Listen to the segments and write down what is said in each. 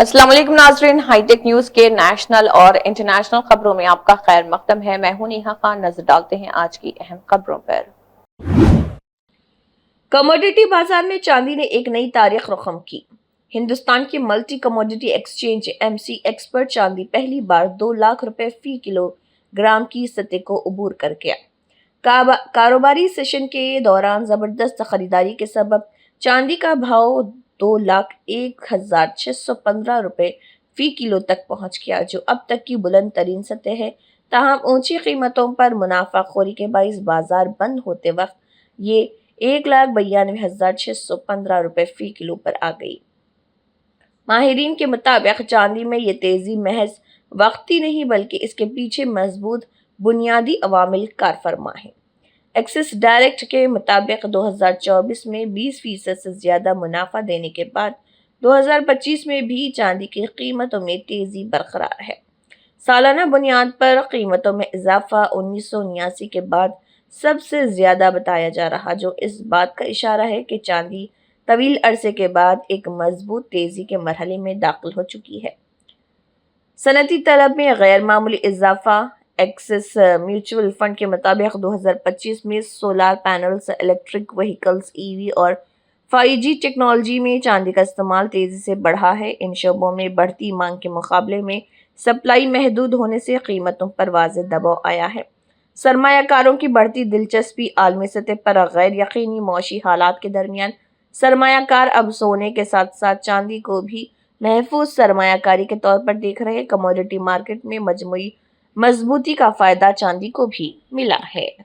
अस्सलाम वालेकुम नाज़रीन, हाईटेक न्यूज के नेशनल और इंटरनेशनल खबरों में आपका खैर मकदम है। मैं हूं नेहा खान। नजर डालते हैं आज की अहम खबरों पर। कमोडिटी बाजार में चांदी ने एक नई तारीख रकम की। हिंदुस्तान की मल्टी कमोडिटी एक्सचेंज MCX पर चांदी पहली बार 2 लाख रुपए फी किलोग्राम की सतह को उबूर कर गया। कारोबारी सेशन के दौरान जबरदस्त खरीदारी के सबब चांदी का भाव 2,01,615 रुपए फी किलो तक पहुंच गया, जो अब तक की बुलंद तरीन सतह है। ताहम ऊंची कीमतों पर मुनाफाखोरी के बाइस बाजार बंद होते वक्त ये 1,92,615 रुपए फी किलो पर आ गई। माहिरीन के मुताबिक चांदी में ये तेजी महज वक्ती नहीं बल्कि इसके पीछे मजबूत बुनियादी अवामिल कारफरमा है। एक्सिस डायरेक्ट के मुताबिक 2024 में 20% से ज्यादा मुनाफा देने के बाद 2025 में भी चांदी की कीमतों में तेजी बरकरार है। सालाना बुनियाद पर कीमतों में इजाफा 1979 के बाद सबसे ज्यादा बताया जा रहा, जो इस बात का इशारा है कि चांदी तवील अरसे के बाद एक मजबूत तेजी के मरहले में दाखिल हो चुकी है। सनती तलब में गैर मामूली इजाफा। एक्सिस म्यूचुअल फंड के मुताबिक 2025 में solar panels, electric vehicles, EV और 5G टेक्नोलॉजी में चांदी का इस्तेमाल तेजी से बढ़ा है। इन शोबों में बढ़ती मांग के मुकाबले में सप्लाई महदूद होने से कीमतों पर वाज़ेह दबाव आया है। सरमायाकारों की बढ़ती दिलचस्पी आलमी सतह पर गैर यकीनी मौशी हालात के दरमियान सरमायाकार अब सोने के साथ साथ चांदी को भी महफूज सरमायाकारी के तौर पर देख रहे हैं। कमोडिटी मार्केट में मजमूई मजबूती का फायदा चांदी को भी मिला है।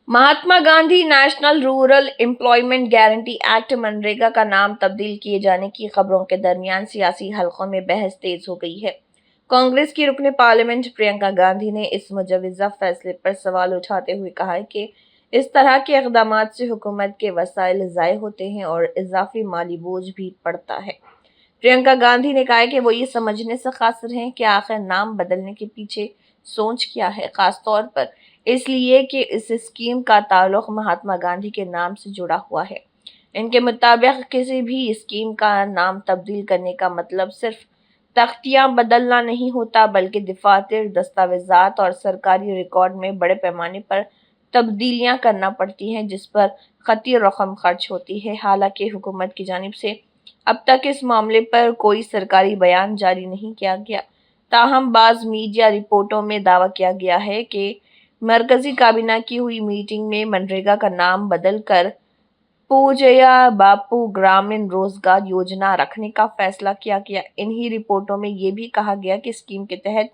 Mahatma Gandhi National Rural Employment Guarantee Act मनरेगा का नाम तब्दील किए जाने की खबरों के दरमियान सियासी हलकों में बहस तेज हो गई है। कांग्रेस की रुकने पार्लियामेंट प्रियंका गांधी ने इस मुजव्वजा फैसले पर सवाल उठाते हुए कहा है कि इस तरह के इक़दामात से हुकूमत के वसाइल ज़ाय होते हैं और इजाफी माली बोझ भी पड़ता है। प्रियंका गांधी ने कहा है कि वो ये समझने से कासिर हैं कि आखिर नाम बदलने के पीछे सोच क्या है, खासतौर पर इसलिए कि इस स्कीम का ताल्लुक महात्मा गांधी के नाम से जुड़ा हुआ है। इनके मुताबिक किसी भी स्कीम का नाम तब्दील करने का मतलब सिर्फ तख्तियां बदलना नहीं होता, बल्कि दफातर, दस्तावेजात और सरकारी रिकॉर्ड में बड़े पैमाने पर तब्दीलियां करना पड़ती हैं, जिस पर खती रकम खर्च होती है। हालांकि हुकूमत की जानिब से अब तक इस मामले पर कोई सरकारी बयान जारी नहीं किया गया, ताहम बाज़ मीडिया रिपोर्टों में दावा किया गया है कि मरकजी काबीना की हुई मीटिंग में मनरेगा का नाम बदलकर पूजया बापू ग्रामीण रोजगार योजना रखने का फैसला किया गया। इन्हीं रिपोर्टों में ये भी कहा गया कि स्कीम के तहत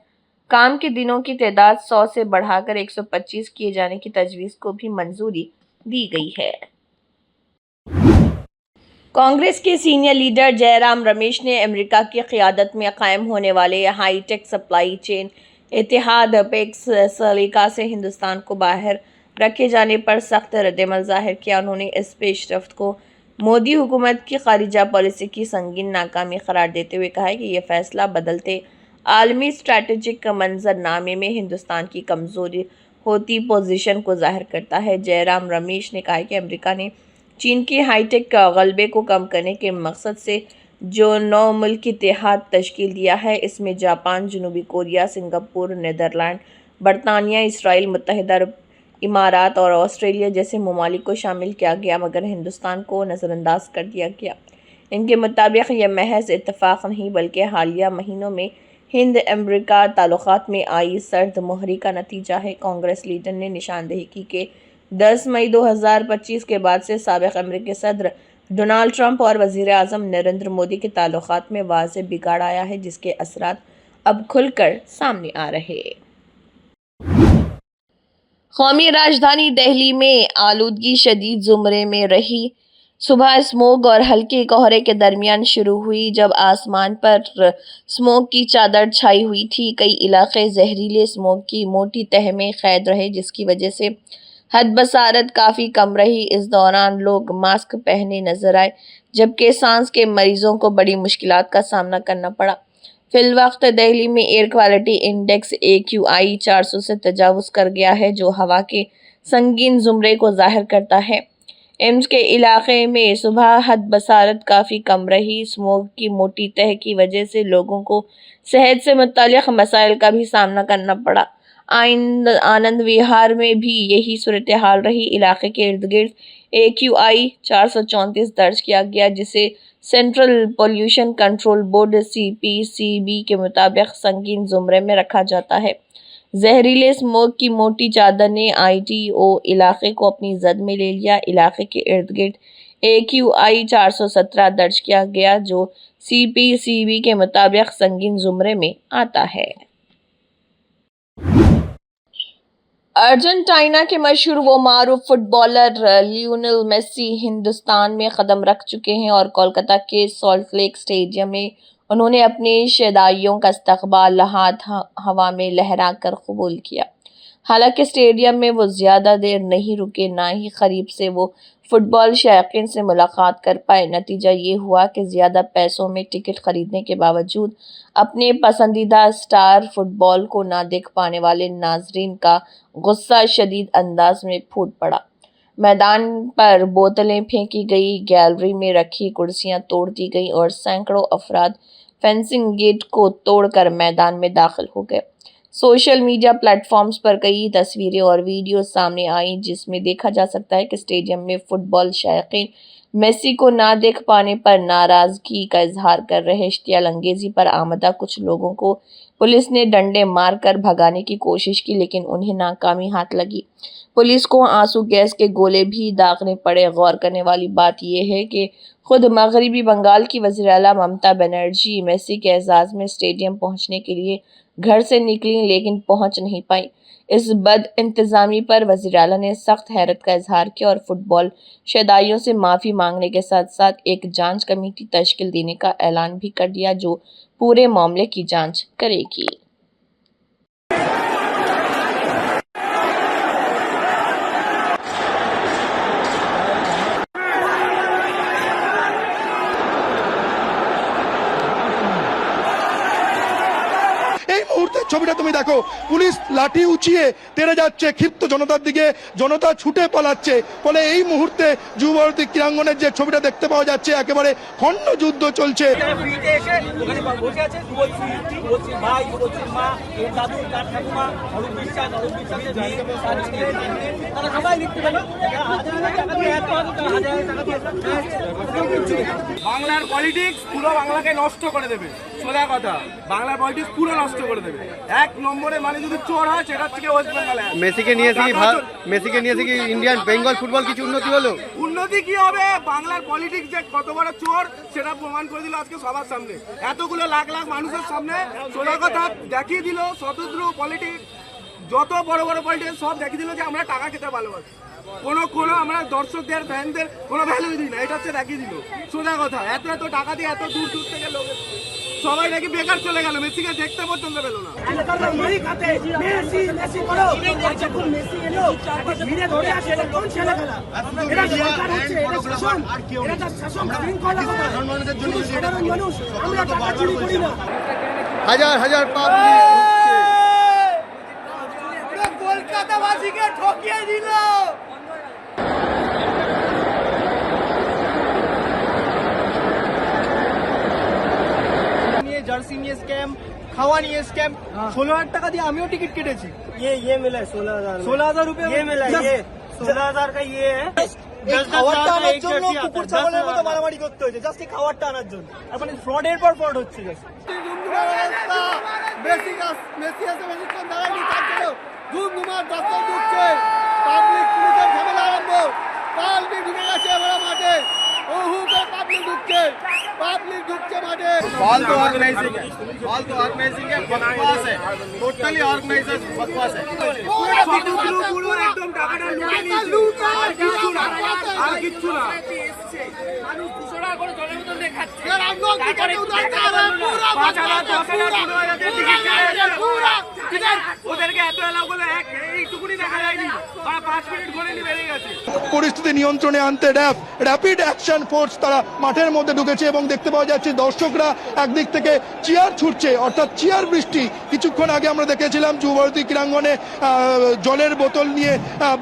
काम के दिनों की तादाद 100 से बढ़ाकर 125 किए जाने की तजवीज़ को भी मंजूरी दी गई है। कांग्रेस के सीनियर लीडर जयराम रमेश ने अमेरिका की क़यादत में कायम होने वाले हाईटेक सप्लाई चेन इत्तेहाद अपेक्स सलीका से हिंदुस्तान को बाहर रखे जाने पर सख्त रद्दमल ज़ाहिर किया। उन्होंने इस पेशरफ्त को मोदी हुकूमत की खारिजा पॉलिसी की संगीन नाकामी करार देते हुए कहा है कि यह फैसला बदलते आलमी स्ट्रैटेजिक मंजरनामे में हिंदुस्तान की कमज़ोरी होती पोजीशन को ज़ाहिर करता है। जयराम रमेश ने कहा है कि अमेरिका ने चीन के हाईटेक गलबे को कम करने के मकसद से जो 9 मुल्क इत्तेहाद तश्कील दिया है, इसमें जापान, जनूबी कोरिया, सिंगापुर, नीदरलैंड, बरतानिया, इसराइल, मुत्तहिदा अरब इमारात और ऑस्ट्रेलिया जैसे ममालिक को शामिल किया गया, मगर हिंदुस्तान को नज़रअंदाज कर दिया गया। इनके मुताबिक यह महज इत्तफाक नहीं बल्कि हालिया महीनों में हिंद अमेरिका ताल्लुकात में आई सर्द मोहरी का नतीजा है। कांग्रेस लीडर ने निशानदेही की कि 10 मई 2025 के बाद से साबिक़ अमेरिकी सदर डोनाल्ड ट्रंप और वज़ीर आज़म नरेंद्र मोदी के ताल्लुकात में वाज़ेह बिगाड़ आया है, जिसके असरात अब खुलकर सामने आ रहे। कौमी राजधानी दिल्ली में आलूदगी शदीद ज़ुमरे में रही। सुबह स्मोग और हल्के कोहरे के दरमियान शुरू हुई, जब आसमान पर स्मोक की चादर छाई हुई थी। कई इलाके जहरीले स्मोक की मोटी तह में कैद रहे, जिसकी वजह से हद-बसारत काफ़ी कम रही। इस दौरान लोग मास्क पहने नजर आए, जबकि सांस के मरीजों को बड़ी मुश्किलात का सामना करना पड़ा। फिलवक्त दिल्ली में एयर क्वालिटी इंडेक्स AQI 400 से तजावुज़ कर गया है, जो हवा के संगीन ज़ुमरे को ज़ाहिर करता है। एम्स के इलाके में सुबह हद बसारत काफ़ी कम रही। स्मोक की मोटी तह की वजह से लोगों को सेहत से मुताल्लिक़ मसाइल का भी सामना करना पड़ा। आनंद विहार में भी यही सूरत हाल रही। इलाके के इर्द गिर्द AQI 434 दर्ज किया गया, जिसे central pollution control board CPCB के मुताबिक संगीन जुमरे में रखा जाता है। जहरीले स्मोक की मोटी चादर ने ITO इलाके को अपनी जद में ले लिया। इलाके के इर्द गिर्द AQI 417 दर्ज किया गया, जो CPCB के मुताबिक संगीन जुमरे में आता है। अर्जेंटीना के मशहूर व मारूफ फुटबॉलर लियोनेल मेसी हिंदुस्तान में कदम रख चुके हैं और कोलकाता के सॉल्ट लेक स्टेडियम में उन्होंने अपने शदाइयों का इस्तकबाल हाथ हवा में लहरा कर कबूल किया। हालांकि स्टेडियम में वो ज़्यादा देर नहीं रुके, ना ही करीब से वो फुटबॉल शौकीन से मुलाकात कर पाए। नतीजा ये हुआ कि ज़्यादा पैसों में टिकट खरीदने के बावजूद अपने पसंदीदा स्टार फुटबॉल को ना देख पाने वाले नाजरीन का गुस्सा शदीद अंदाज में फूट पड़ा। मैदान पर बोतलें फेंकी गई, गैलरी में रखी कुर्सियां तोड़ दी गई और सैकड़ों अफराद फेंसिंग गेट को तोड़कर मैदान में दाखिल हो गए। सोशल मीडिया प्लेटफॉर्म्स पर कई तस्वीरें और वीडियो सामने आई, जिसमें देखा जा सकता है कि स्टेडियम में फुटबॉल शौकीन मेसी को ना देख पाने पर नाराजगी का इजहार कर रहे। इश्तियाल अंगेजी पर आमदा कुछ लोगों को पुलिस ने डंडे मारकर भगाने की कोशिश की, लेकिन उन्हें नाकामी हाथ लगी। पुलिस को आंसू गैस के गोले भी दागने पड़े। गौर करने वाली बात यह है कि खुद मगरबी बंगाल की वज़ीर आला ममता बनर्जी मेसी के एजाज़ में स्टेडियम पहुंचने के लिए घर से निकली, लेकिन पहुंच नहीं पाई। इस बद इंतज़ामी पर वज़ीर आला ने सख्त हैरत का इजहार किया और फुटबॉल शदाइयों से माफ़ी मांगने के साथ साथ एक जांच कमेटी तश्कील देने का ऐलान भी कर दिया, जो पूरे मामले की जांच करेगी। ছবিটা তুমি দেখো, পুলিশ লাঠি উঁচিয়ে তেড়ে যাচ্ছে ক্ষিপ্ত জনতার দিকে, জনতা ছুটে পালাচ্ছে। ফলে এই মুহূর্তে যুবভারতী ক্রীড়াঙ্গনের যে ছবিটা দেখতে পাওয়া যাচ্ছে, একেবারে খণ্ড যুদ্ধ চলছে। বাংলার পলিটিক্স পুরো বাংলাকে নষ্ট করে দেবে, সোজা কথা। বাংলার পলিটিক্স পুরো নষ্ট করে দেবে। এক নম্বরে মানে যদি চোর হয়, সেটা থেকে ওয়েস্ট বেঙ্গলে মেসিকে নিয়ে কি ইন্ডিয়ান বেঙ্গল ফুটবল কিছু উন্নতি হলো? উন্নতি কি হবে? বাংলার পলিটিক্স যে কত বড় চোর সেটা প্রমাণ করে দিল আজকে সবার সামনে, এতগুলো লাখ লাখ মানুষের সামনে। সোজা কথা দেখিয়ে দিল শতদ্রু পলিটিক্স, যত বড় বড় পলিটিক্স সব দেখিয়ে দিল যে আমরা টাকা খেতে ভালোবাসি। কোনো আমরা দর্শকদের ফ্যানদের কোনো ভ্যালু দিই না, এটা হচ্ছে দেখিয়ে দিল। সোজা কথা, এত টাকা দিয়ে এত দূর দূর থেকে লোক সবাই নাকি বেকার চলে গেল, মেসিকে দেখতে পর্যন্ত পেল না। হাজার হাজার কলকাতাবাসীকে ঠকিয়ে দিল। জার্সি নিয়ে স্ক্যাম, খাওয়া নিয়ে স্ক্যাম। 16,000 টাকা দিয়ে আমিও টিকিট কেটেছি। ये मिला है 16,000 रुपए ये मिला है। ये 16,000 का ये है। খাবারটা আনার জন্য কুকুর ছাগলের মতো মারামারি করতে হয়েছে, জাস্ট এই খাবারটা আনার জন্য। এখন ফ্রডের পর ফ্রড হচ্ছে। মেসি আছে বেশিক্ষণ দাঁড়ায়নি, তার জন্য ধুমধুমার দস্তক ঢুকছে। পাবলিক পুলিশের ঝামেলা আরম্ভ, পাবলিক ঢুকে গেছে এবার মাঠে। পাবলিক ঢুকছে মাঠে। फालतू ऑर्गेनाइजिंग है, बकवास है, टोटली ऑर्गेनाइजर्स बकवास है। পুরো একদম টাকাটা লুটে নিয়েছে, আর কিচ্ছু না। মানুষ 200 টাকা করে জলের বোতল দিয়ে খাচ্ছে। পুরো 5,000 10,000 পুরো ঠিক আছে, ওদেরকে এত এলাও করলে এইটুকুনি দেখা যায়নি, 5 মিনিট ঘোরেনি বেড়ে গেছে। পরিস্থিতি নিয়ন্ত্রণে আনতে র্যাপিড অ্যাকশন ফোর্স তারা মাঠের মধ্যে ঢুকেছে এবং দেখতে পাওয়া যাচ্ছে দর্শকরা একদিক থেকে চেয়ার ছুটছে, অর্থাৎ চেয়ার বৃষ্টি। কিছুক্ষণ আগে আমরা দেখেছিলাম যুবভারতী ক্রীড়াঙ্গনে জলের বোতল নিয়ে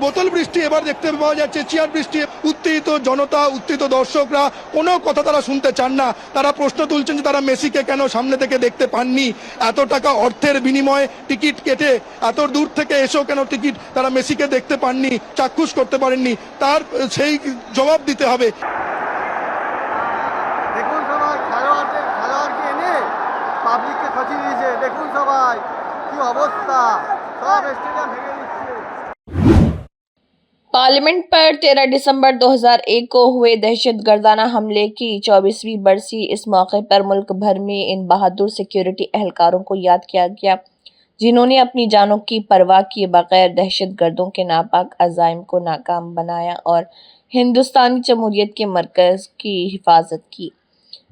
বোতল বৃষ্টি, এবার দেখতে পাওয়া যাচ্ছে চেয়ার বৃষ্টি। উত্তেজিত জনতা, উত্তেজিত দর্শকরা কোনো কথা তারা শুনতে চান না। তারা প্রশ্ন তুলছেন যে তারা মেসিকে কেন সামনে থেকে দেখতে পাননি, এত টাকা অর্থের বিনিময়ে টিকিট কেটে এত দূর থেকে এসেও কেন টিকিট তারা মেসিকে দেখতে পাননি, চাক্ষুষ করতে পারেননি, তার সেই জবাব দিতে হবে। দেখুন সবাই খেলোয়াড়কে এনে পাবলিককে খচিয়ে দিয়েছে। দেখুন সবাই কি অবস্থা, সব স্টেডিয়াম ভেঙে দিচ্ছে। पार्लियामेंट पर 13 दिसंबर 2001 को हुए दहशतगर्दाना हमले की 24वीं बरसी। इस मौके पर मुल्क भर में इन बहादुर सिक्योरिटी एहलकारों को याद किया गया जिन्होंने अपनी जानों की परवाह किए बगैर दहशतगर्दों के नापाक अज़ाइम को नाकाम बनाया और हिंदुस्तानी जमहूरियत के मरकज़ की हिफाजत की।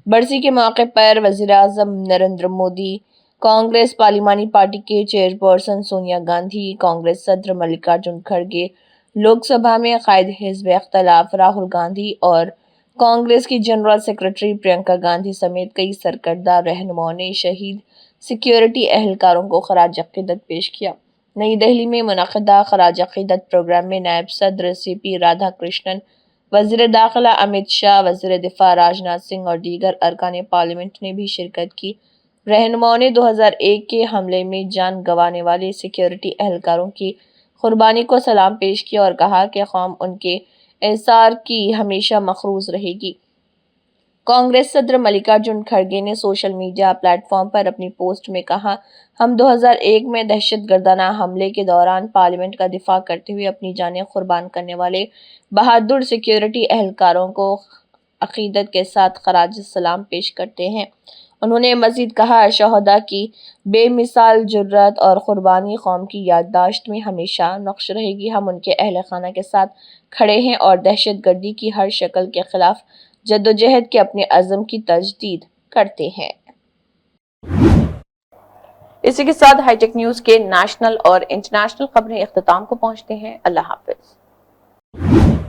बरसी के मौके पर वज़ीर-ए-आज़म नरेंद्र मोदी, कांग्रेस पार्लिमानी पार्टी के चेयरपर्सन सोनिया गांधी, कांग्रेस सदर मल्लिकार्जुन खड़गे, लोकसभा में कायद हिज़्ब इख्तिलाफ राहुल गांधी और कांग्रेस की जनरल सेक्रेटरी प्रियंका गांधी समेत कई सरकर्दा रहनुमाओं ने शहीद सिक्योरिटी एहलकारों को खराज अक़ीदत पेश किया। नई दिल्ली में मुनक़िदा खराज अक़ीदत प्रोग्राम में नायब सदर CP राधाकृष्णन, वज़ीर दाखिला अमित शाह, वज़ीर दिफा राजनाथ सिंह और दीगर अरकान पार्लियामेंट ने भी शिरकत की। रहनुमाओं ने 2001 के हमले में जान गंवाने वाले सिक्योरिटी एहलकारों की कुर्बानी को सलाम पेश किया और कहा कि कौम उनके एसार की हमेशा मखरूज रहेगी। कांग्रेस सदर मल्लिकार्जुन खड़गे ने सोशल मीडिया प्लेटफॉर्म पर अपनी पोस्ट में कहा, हम 2001 में दहशतगर्दाना हमले के दौरान पार्लियामेंट का दिफा करते हुए अपनी जानें कुर्बान करने वाले बहादुर सिक्योरिटी एहलकारों को अक़ीदत के साथ खराज सलाम पेश करते हैं। उन्होंने मज़ीद कहा, शहदा की बेमिसाल जुर्रत और कुर्बानी कौम की याददाश्त में हमेशा नक्श रहेगी। हम उनके अहल खाना के साथ खड़े हैं और दहशतगर्दी की हर शक्ल के खिलाफ जद्दोजहद के अपने अज़म की तजदीद करते हैं। इसी के साथ हाईटेक न्यूज के नेशनल और इंटरनेशनल खबरें इख्तिताम को पहुंचते हैं। अल्लाह हाफिज।